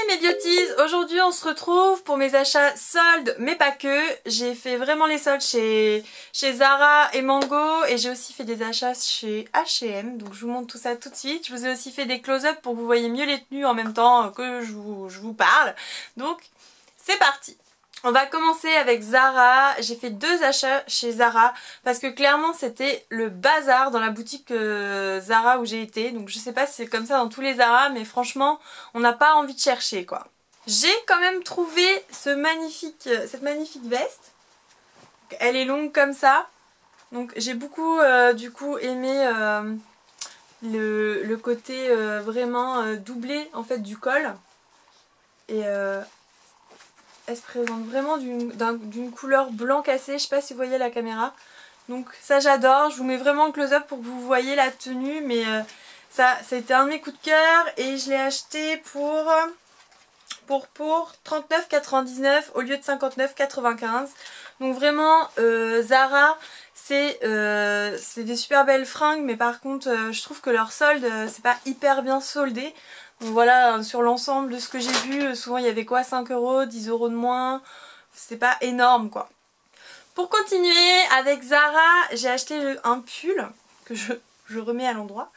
mes beauties, aujourd'hui on se retrouve pour mes achats soldes mais pas que. J'ai fait vraiment les soldes chez Zara et Mango et j'ai aussi fait des achats chez H&M, donc je vous montre tout ça tout de suite. Je vous ai aussi fait des close-up pour que vous voyez mieux les tenues en même temps que je vous parle. Donc c'est parti. On va commencer avec Zara. J'ai fait 2 achats chez Zara parce que clairement c'était le bazar dans la boutique Zara où j'ai été. Donc je sais pas si c'est comme ça dans tous les Zara, mais franchement on n'a pas envie de chercher quoi. J'ai quand même trouvé cette magnifique veste. Elle est longue comme ça. Donc j'ai beaucoup du coup aimé le côté vraiment doublé en fait du col. Et elle se présente vraiment d'une couleur blanc cassé, je sais pas si vous voyez la caméra. Donc ça j'adore, je vous mets vraiment en close-up pour que vous voyez la tenue, mais ça a été un de mes coups de cœur et je l'ai acheté pour 39,99 au lieu de 59,95. Donc vraiment Zara c'est des super belles fringues, mais par contre je trouve que leur solde c'est pas hyper bien soldé. Donc voilà, sur l'ensemble de ce que j'ai vu, souvent il y avait quoi, 5 €, 10 € de moins, c'est pas énorme quoi. Pour continuer avec Zara, j'ai acheté un pull que je remets à l'endroit.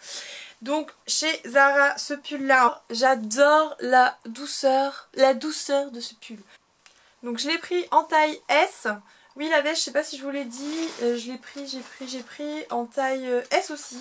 Donc chez Zara, ce pull là, j'adore la douceur de ce pull. Donc je l'ai pris en taille S. Oui, la veste, je sais pas si je vous l'ai dit, j'ai pris en taille S aussi.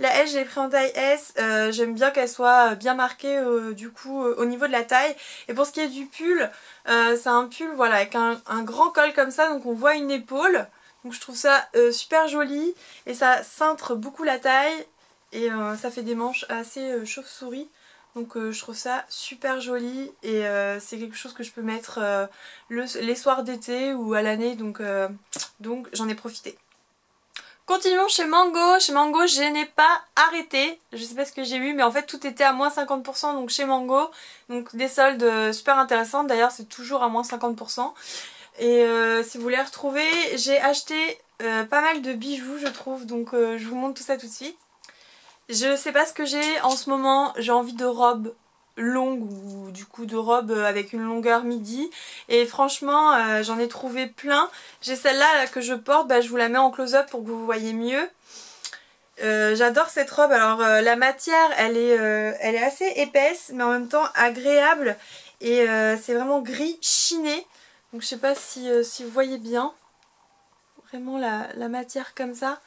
La S, je l'ai pris en taille S, j'aime bien qu'elle soit bien marquée du coup au niveau de la taille. Et pour ce qui est du pull, c'est un pull voilà, avec un grand col comme ça, donc on voit une épaule. Donc je trouve ça super joli et ça cintre beaucoup la taille et ça fait des manches assez chauve-souris. Donc je trouve ça super joli et c'est quelque chose que je peux mettre les soirs d'été ou à l'année, donc j'en ai profité. Continuons chez Mango. Chez Mango je n'ai pas arrêté, je sais pas ce que j'ai eu mais en fait tout était à moins 50% donc chez Mango. Donc des soldes super intéressantes, d'ailleurs c'est toujours à moins 50%. Et si vous voulez retrouver, j'ai acheté pas mal de bijoux je trouve, donc je vous montre tout ça tout de suite. Je sais pas ce que j'ai en ce moment, j'ai envie de robes longues ou du coup de robes avec une longueur midi et franchement j'en ai trouvé plein. J'ai celle-là que je porte, je vous la mets en close-up pour que vous voyez mieux. J'adore cette robe, alors la matière elle est assez épaisse mais en même temps agréable et c'est vraiment gris chiné. Donc je sais pas si vous voyez bien, vraiment la matière comme ça.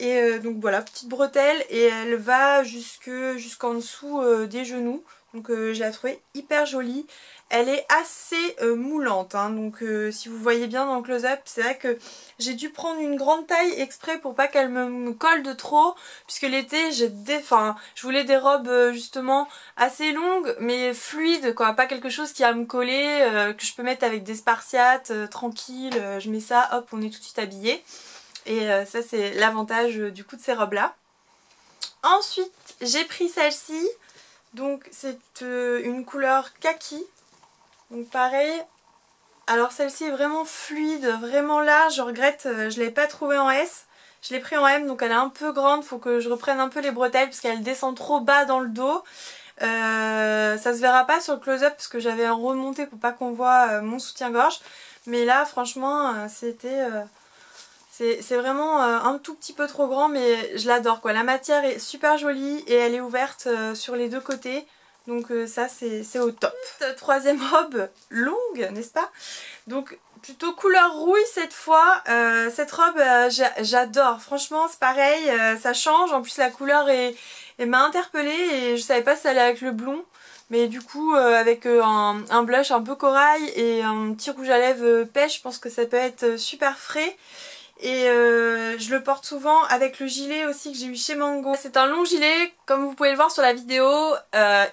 Et donc voilà, petite bretelle et elle va jusqu'en dessous des genoux. Donc je la trouvais hyper jolie. Elle est assez moulante, hein, donc si vous voyez bien dans le close-up, c'est vrai que j'ai dû prendre une grande taille exprès pour pas qu'elle me colle de trop. Puisque l'été, je voulais des robes justement assez longues mais fluides, quoi. Pas quelque chose qui va me coller, que je peux mettre avec des spartiates, tranquille. Je mets ça, hop, on est tout de suite habillé. Et ça c'est l'avantage du coup de ces robes là. Ensuite j'ai pris celle-ci. Donc c'est une couleur kaki. Donc pareil. Alors celle-ci est vraiment fluide, vraiment large. Je regrette, je ne l'ai pas trouvée en S. Je l'ai pris en M, donc elle est un peu grande. Faut que je reprenne un peu les bretelles parce qu'elle descend trop bas dans le dos. Ça se verra pas sur le close-up parce que j'avais remonté pour pas qu'on voit mon soutien-gorge. Mais là franchement c'était... c'est vraiment un tout petit peu trop grand mais je l'adore quoi. La matière est super jolie et elle est ouverte sur les deux côtés. Donc ça c'est au top. Troisième robe longue, n'est-ce pas? Donc plutôt couleur rouille cette fois. Cette robe j'adore. Franchement c'est pareil, ça change. En plus la couleur m'a interpellée et je savais pas si ça allait avec le blond. Mais du coup avec un blush un peu corail et un petit rouge à lèvres pêche, je pense que ça peut être super frais. Et je le porte souvent avec le gilet aussi que j'ai eu chez Mango. C'est un long gilet, comme vous pouvez le voir sur la vidéo,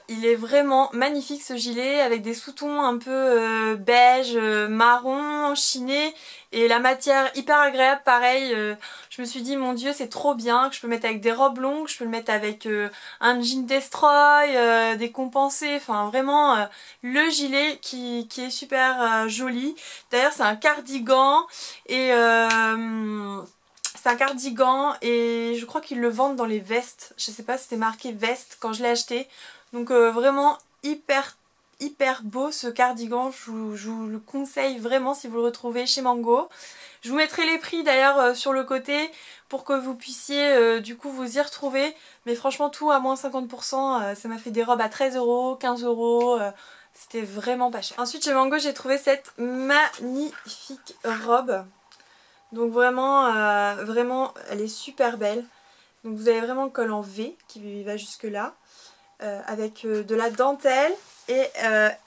il est vraiment magnifique ce gilet avec des sous-tons un peu beige, marron, chiné et la matière hyper agréable pareil. Je me suis dit mon dieu c'est trop bien, que je peux mettre avec des robes longues, je peux le mettre avec un jean destroy, des compensés, enfin vraiment le gilet qui est super joli. D'ailleurs c'est un cardigan et c'est un cardigan et je crois qu'ils le vendent dans les vestes. Je sais pas si c'était marqué veste quand je l'ai acheté. Donc vraiment hyper hyper beau ce cardigan, je vous le conseille vraiment si vous le retrouvez chez Mango. Je vous mettrai les prix d'ailleurs sur le côté pour que vous puissiez du coup vous y retrouver. Mais franchement tout à moins 50%, ça m'a fait des robes à 13 €, 15 €. C'était vraiment pas cher. Ensuite chez Mango j'ai trouvé cette magnifique robe. Donc vraiment, vraiment elle est super belle. Donc vous avez vraiment le col en V qui va jusque là. Avec de la dentelle. Et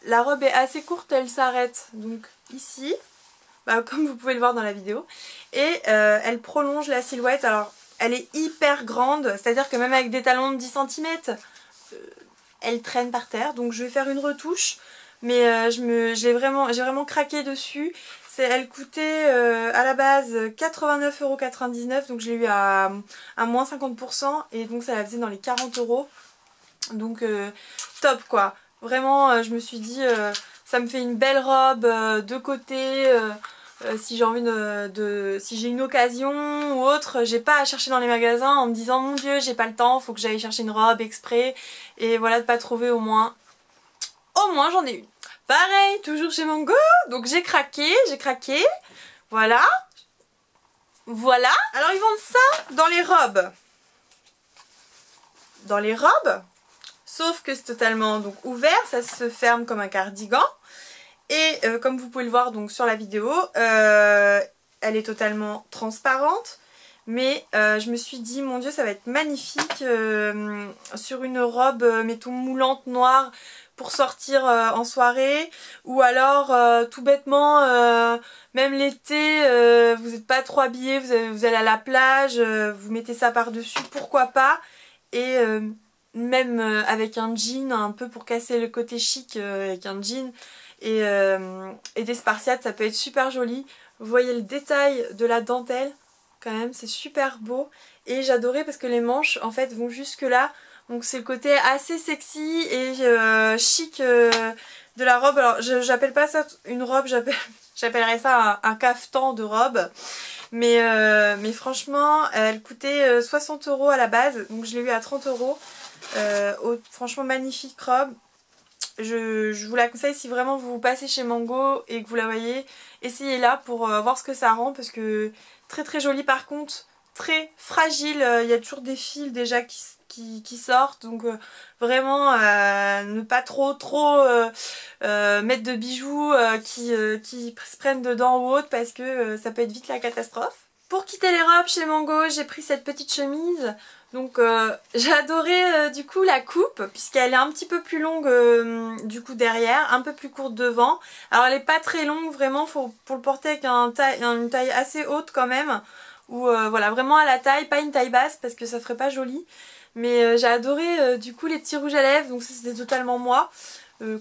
la robe est assez courte, elle s'arrête donc ici. Bah, comme vous pouvez le voir dans la vidéo. Et elle prolonge la silhouette. Alors elle est hyper grande. C'est à dire que même avec des talons de 10 cm elle traîne par terre. Donc je vais faire une retouche. Mais j'ai vraiment craqué dessus. Elle coûtait à la base 89,99 €. Donc je l'ai eu à moins 50%. Et donc ça la faisait dans les 40 €. Donc top quoi. Vraiment je me suis dit ça me fait une belle robe de côté. Si j'ai envie si j'ai une occasion ou autre, j'ai pas à chercher dans les magasins en me disant mon dieu j'ai pas le temps, faut que j'aille chercher une robe exprès, et voilà, de pas trouver au moins j'en ai une. Pareil, toujours chez Mango, donc j'ai craqué, voilà, voilà. Alors ils vendent ça dans les robes, sauf que c'est totalement donc ouvert, ça se ferme comme un cardigan. Et comme vous pouvez le voir donc sur la vidéo, elle est totalement transparente. Mais je me suis dit, mon dieu, ça va être magnifique sur une robe, mettons, moulante noire pour sortir en soirée. Ou alors, tout bêtement, même l'été, vous n'êtes pas trop habillé, vous allez à la plage, vous mettez ça par-dessus, pourquoi pas. Et même avec un jean, un peu pour casser le côté chic avec un jean. Et des spartiates, ça peut être super joli. Vous voyez le détail de la dentelle, quand même, c'est super beau. Et j'adorais parce que les manches en fait vont jusque là. Donc c'est le côté assez sexy et chic de la robe. Alors j'appelle pas ça une robe, j'appellerais ça un cafetan de robe. Mais franchement elle coûtait 60 € à la base, donc je l'ai eu à 30 €. Franchement magnifique robe. Je vous la conseille si vraiment vous passez chez Mango et que vous la voyez, essayez-la pour voir ce que ça rend, parce que très très jolie, par contre très fragile, il y a toujours des fils déjà qui sortent, donc vraiment ne pas trop mettre de bijoux qui se prennent dedans ou autre, parce que ça peut être vite la catastrophe. Pour quitter les robes chez Mango, j'ai pris cette petite chemise. Donc j'ai adoré du coup la coupe, puisqu'elle est un petit peu plus longue du coup derrière, un peu plus courte devant. Alors elle est pas très longue vraiment, pour le porter avec une taille assez haute quand même. Ou voilà, vraiment à la taille, pas une taille basse parce que ça ferait pas joli. Mais j'ai adoré du coup les petits rouges à lèvres, donc ça c'était totalement moi.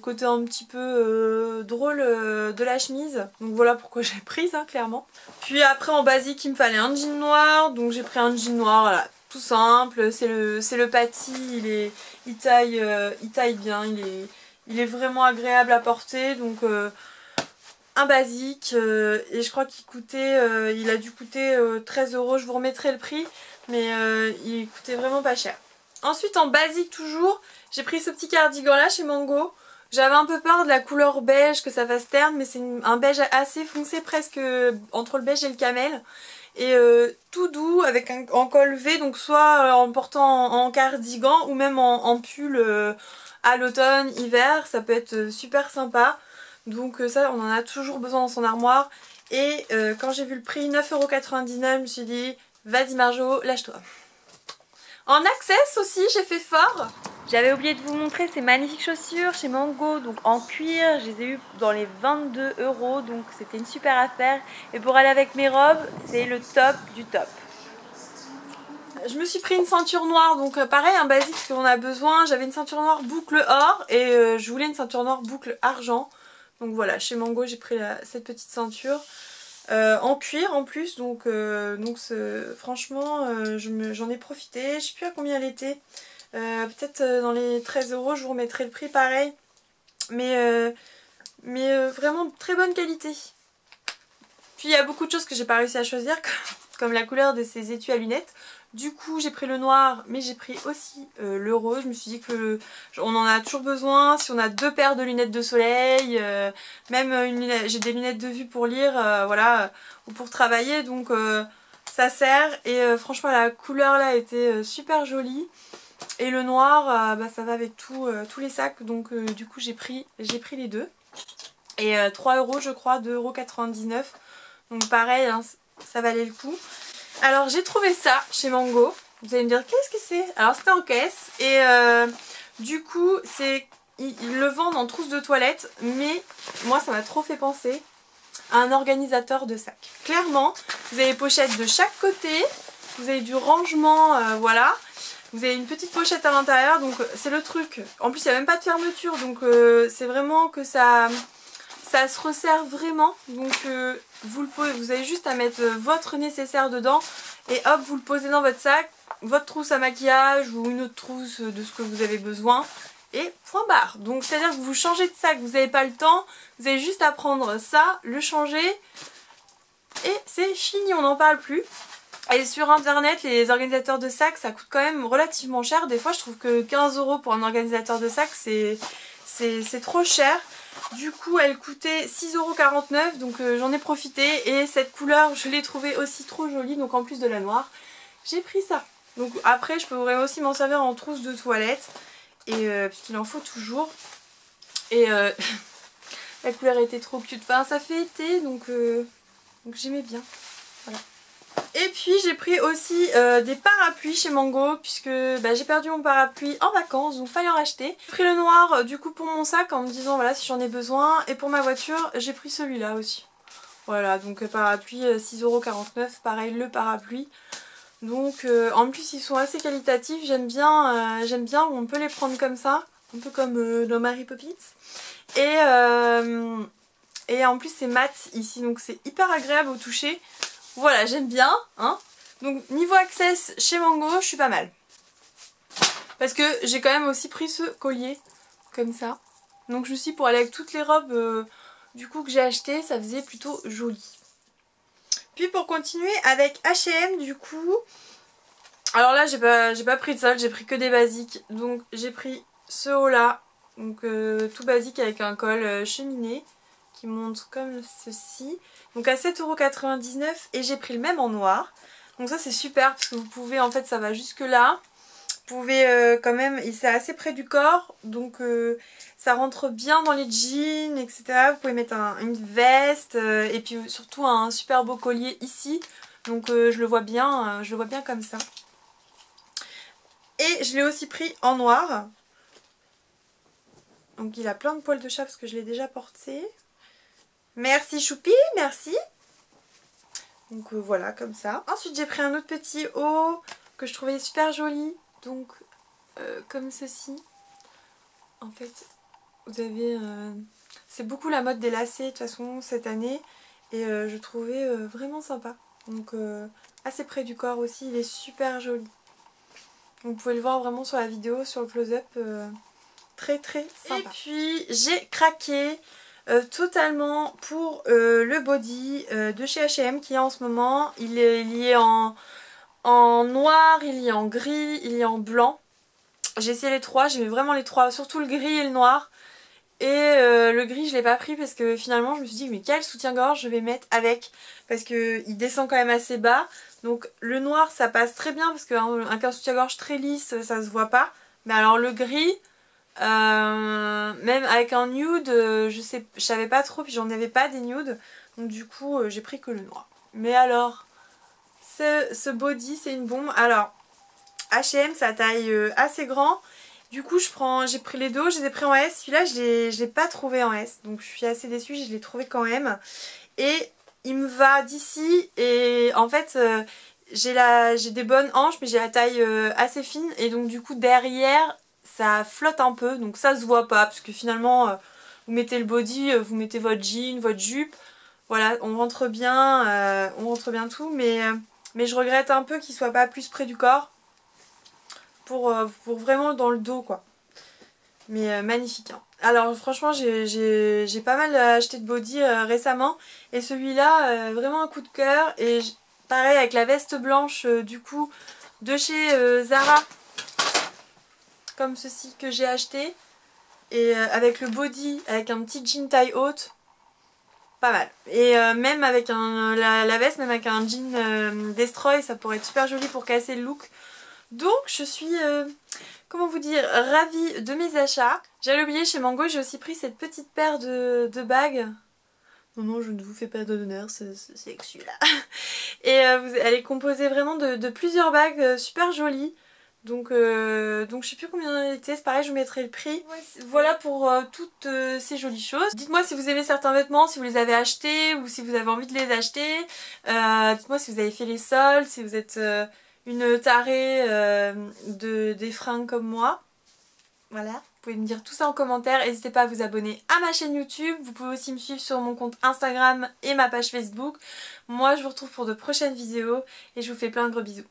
Côté un petit peu drôle de la chemise, donc voilà pourquoi j'ai prise hein, clairement. Puis après en basique il me fallait un jean noir, donc j'ai pris un jean noir, voilà, tout simple, c'est le Paty, il taille bien, il est vraiment agréable à porter, donc un basique, et je crois qu'il coûtait, il a dû coûter 13 €, je vous remettrai le prix, mais il coûtait vraiment pas cher. Ensuite en basique toujours, j'ai pris ce petit cardigan là chez Mango. J'avais un peu peur de la couleur beige, que ça fasse terne, mais c'est un beige assez foncé, presque entre le beige et le camel. Et tout doux, avec en col V, donc soit en le portant en cardigan ou même en pull à l'automne, hiver, ça peut être super sympa. Donc ça, on en a toujours besoin dans son armoire. Et quand j'ai vu le prix, 9,99 €, je me suis dit, vas-y Marjo, lâche-toi. En access aussi, j'ai fait fort. J'avais oublié de vous montrer ces magnifiques chaussures chez Mango, donc en cuir. Je les ai eues dans les 22 €, donc c'était une super affaire. Et pour aller avec mes robes, c'est le top du top. Je me suis pris une ceinture noire, donc pareil, un basique qu'on a besoin. J'avais une ceinture noire boucle or et je voulais une ceinture noire boucle argent. Donc voilà, chez Mango, j'ai pris cette petite ceinture. En cuir en plus, donc franchement j'en ai profité. Je sais plus à combien elle était, peut-être dans les 13 €, je vous remettrai le prix pareil, mais vraiment très bonne qualité. Puis il y a beaucoup de choses que j'ai pas réussi à choisir, comme la couleur de ses étuis à lunettes. Du coup j'ai pris le noir, mais j'ai pris aussi le rose. Je me suis dit que on en a toujours besoin si on a 2 paires de lunettes de soleil, même j'ai des lunettes de vue pour lire, voilà, ou pour travailler, donc ça sert. Et franchement la couleur là était super jolie. Et le noir, bah, ça va avec tous les sacs, donc du coup j'ai pris les deux. Et 3 € je crois, 2,99 €. Donc pareil, hein, ça valait le coup. Alors j'ai trouvé ça chez Mango. Vous allez me dire qu'est-ce que c'est? Alors c'était en caisse et du coup ils le vendent en trousse de toilette, mais moi ça m'a trop fait penser à un organisateur de sacs. Clairement, vous avez les pochettes de chaque côté, vous avez du rangement, voilà. Vous avez une petite pochette à l'intérieur, donc c'est le truc. En plus il n'y a même pas de fermeture, donc c'est vraiment que ça se resserre vraiment. Donc vous avez juste à mettre votre nécessaire dedans et hop, vous le posez dans votre sac, votre trousse à maquillage ou une autre trousse de ce que vous avez besoin. Et point barre. Donc c'est à dire que vous changez de sac, vous n'avez pas le temps, vous avez juste à prendre ça, le changer et c'est fini, on n'en parle plus. Et sur internet, les organisateurs de sacs, ça coûte quand même relativement cher. Des fois je trouve que 15 € pour un organisateur de sacs c'est trop cher. Du coup elle coûtait 6,49 €, donc j'en ai profité. Et cette couleur je l'ai trouvée aussi trop jolie, donc en plus de la noire, j'ai pris ça. Donc après je pourrais aussi m'en servir en trousse de toilette. Et puisqu'il en faut toujours. Et la couleur était trop cute. Enfin ça fait été, donc j'aimais bien. Voilà. Et puis j'ai pris aussi des parapluies chez Mango, puisque bah, j'ai perdu mon parapluie en vacances, donc fallait en racheter. J'ai pris le noir du coup pour mon sac en me disant voilà si j'en ai besoin. Et pour ma voiture j'ai pris celui-là aussi. Voilà, donc parapluie 6,49 €, pareil le parapluie. Donc en plus ils sont assez qualitatifs, j'aime bien où on peut les prendre comme ça, un peu comme dans Mary Poppins. Et en plus c'est mat ici, donc c'est hyper agréable au toucher. Voilà, j'aime bien, hein. Donc niveau access chez Mango, je suis pas mal. Parce que j'ai quand même aussi pris ce collier, comme ça. Donc je me suis dit pour aller avec toutes les robes du coup que j'ai acheté, ça faisait plutôt joli. Puis pour continuer avec H&M du coup, alors là j'ai pas pris de solde, j'ai pris que des basiques. Donc j'ai pris ce haut là, donc tout basique avec un col cheminé qui monte comme ceci. Donc à 7,99 € et j'ai pris le même en noir. Donc ça c'est super parce que vous pouvez, en fait ça va jusque là. Vous pouvez quand même, c'est assez près du corps, donc ça rentre bien dans les jeans, etc. Vous pouvez mettre une veste et puis surtout un super beau collier ici. Donc je le vois bien comme ça. Et je l'ai aussi pris en noir. Donc il a plein de poils de chat parce que je l'ai déjà porté. Merci Choupi, merci. Donc voilà, comme ça. Ensuite j'ai pris un autre petit haut que je trouvais super joli. Donc comme ceci. En fait vous avez... c'est beaucoup la mode des lacets de toute façon cette année. Et je trouvais vraiment sympa. Donc assez près du corps aussi, il est super joli. Vous pouvez le voir vraiment sur la vidéo, sur le close-up. Très très sympa. Et puis j'ai craqué totalement pour le body de chez H&M qui est en ce moment. Il y est en noir, il y est en gris, il y est en blanc. J'ai essayé les trois, j'aimais vraiment les trois, surtout le gris et le noir. Et le gris je l'ai pas pris parce que finalement je me suis dit mais quel soutien-gorge je vais mettre avec, parce qu'il descend quand même assez bas. Donc le noir ça passe très bien parce qu'avec un soutien-gorge très lisse ça se voit pas. Mais alors le gris, même avec un nude, je savais pas trop, puis j'en avais pas des nudes. Donc du coup j'ai pris que le noir. Mais alors ce body c'est une bombe. Alors H&M ça taille assez grand. Du coup j'ai pris les deux, je les ai pris en S. Celui-là je l'ai pas trouvé en S, donc je suis assez déçue, je l'ai trouvé quand même. Et il me va d'ici et en fait j'ai des bonnes hanches mais j'ai la taille assez fine. Et donc du coup derrière ça flotte un peu, donc ça se voit pas. Parce que finalement vous mettez le body, vous mettez votre jean, votre jupe. Voilà, on rentre bien tout. Mais je regrette un peu qu'il soit pas plus près du corps. Pour vraiment dans le dos quoi. Mais magnifique hein. Alors franchement j'ai pas mal acheté de body récemment. Et celui-là vraiment un coup de cœur. Et Pareil avec la veste blanche du coup de chez Zara. Comme ceci que j'ai acheté. Et avec le body, avec un petit jean taille haute. Pas mal. Et même avec la veste, même avec un jean Destroy, ça pourrait être super joli pour casser le look. Donc je suis, comment vous dire, ravie de mes achats. J'allais oublier, chez Mango, j'ai aussi pris cette petite paire de bagues. Non, je ne vous fais pas d'honneur, c'est que celui-là. Et elle est composée vraiment de plusieurs bagues super jolies. Donc je sais plus combien elle était, c'est pareil, je vous mettrai le prix. Voilà pour toutes ces jolies choses. Dites-moi si vous aimez certains vêtements, si vous les avez achetés ou si vous avez envie de les acheter. Dites-moi si vous avez fait les soldes, si vous êtes une tarée des fringues comme moi. Voilà, vous pouvez me dire tout ça en commentaire. N'hésitez pas à vous abonner à ma chaîne YouTube. Vous pouvez aussi me suivre sur mon compte Instagram et ma page Facebook. Moi je vous retrouve pour de prochaines vidéos et je vous fais plein de gros bisous.